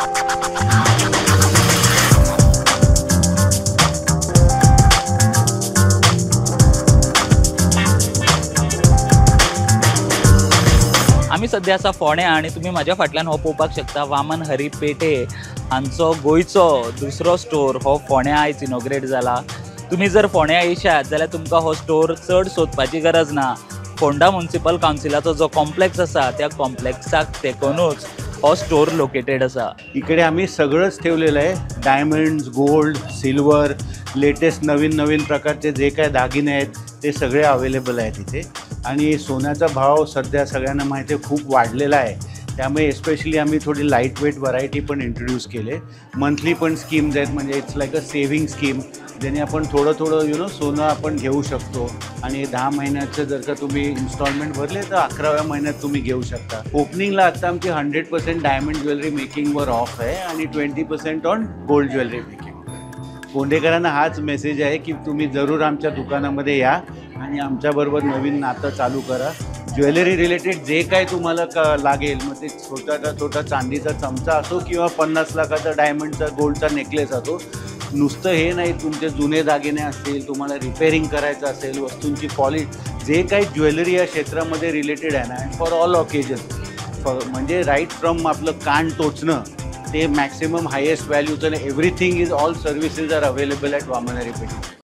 आम्ही सध्या असा फोण्या आणि तुम्ही माझ्या फाटल्यान हो पळोवपाक शकता वामन हरी पेटे हांचो गोंयचो दुसरो स्टोर हो फोण्या आयज इनॉग्रेट जाला। तुम्ही जर फोण्या येशात जाल्यार तुमकां हो स्टोर चड सोदपाची गरज ना। फोंडा म्युनिसिपल कावन्सिलाचो जो कॉम्प्लेक्स आसा त्या कॉम्प्लेक्साक तेकोनूच हो स्टोर लोकेटेड आसा। इकडे आम्ही सगळंच ठेवलेलं आहे, डायमंड्स, गोल्ड, सिल्वर, लेटेस्ट नवीन प्रकारचे जे काय दागिने आहेत ते सगळे अवेलेबल आहेत इथे। आणि सोन्याचा भाव सध्या सगळ्यांना माहिती आहे खूप वाढलेला आहे, त्यामुळे एस्पेशली आम्ही थोडी लाईट वेट व्हरायटी पण इंट्रोड्यूस केले। मंथली पण स्कीम्स आहेत, म्हणजे it's like a saving scheme, ज्याने आपण थोडं सोनं आपण घेऊ शकतो आणि 10 महिन्याचं जर का तुम्ही इन्स्टॉलमेंट भरले तर 11व्या महिन्यात तुम्ही घेऊ शकता। ओपनिंगला आता आमची 100% डायमंड ज्वेलरी मेकिंगवर ऑफ आहे आणि 20% ऑन गोल्ड ज्वेलरी मेकिंग। कोंडेकरांना हाच मेसेज आहे की तुम्ही जरूर आमच्या दुकानामध्ये या आणि आमच्याबरोबर नवीन नातं चालू करा। ज्वेलरी रिलेटेड जे काय तुम्हाला लागेल, मग ते छोटा चांदीचा चमचा असो किंवा 50 लाखाचा डायमंडचा गोल्डचा नेकलेस असो, नुसतं हे नाही, तुमचे जुने दागिने असतील, तुम्हाला रिपेअरिंग करायचं असेल, वस्तूंची पॉलिश, जे काही ज्वेलरी या क्षेत्रामध्ये रिलेटेड आहे ना, फॉर ऑल ऑकेजन, म्हणजे राईट फ्रॉम आपलं कान टोचणं ते मॅक्सिमम हायेस्ट व्हॅल्यूचं, everything is all services are available at Vaman Hari पेटे।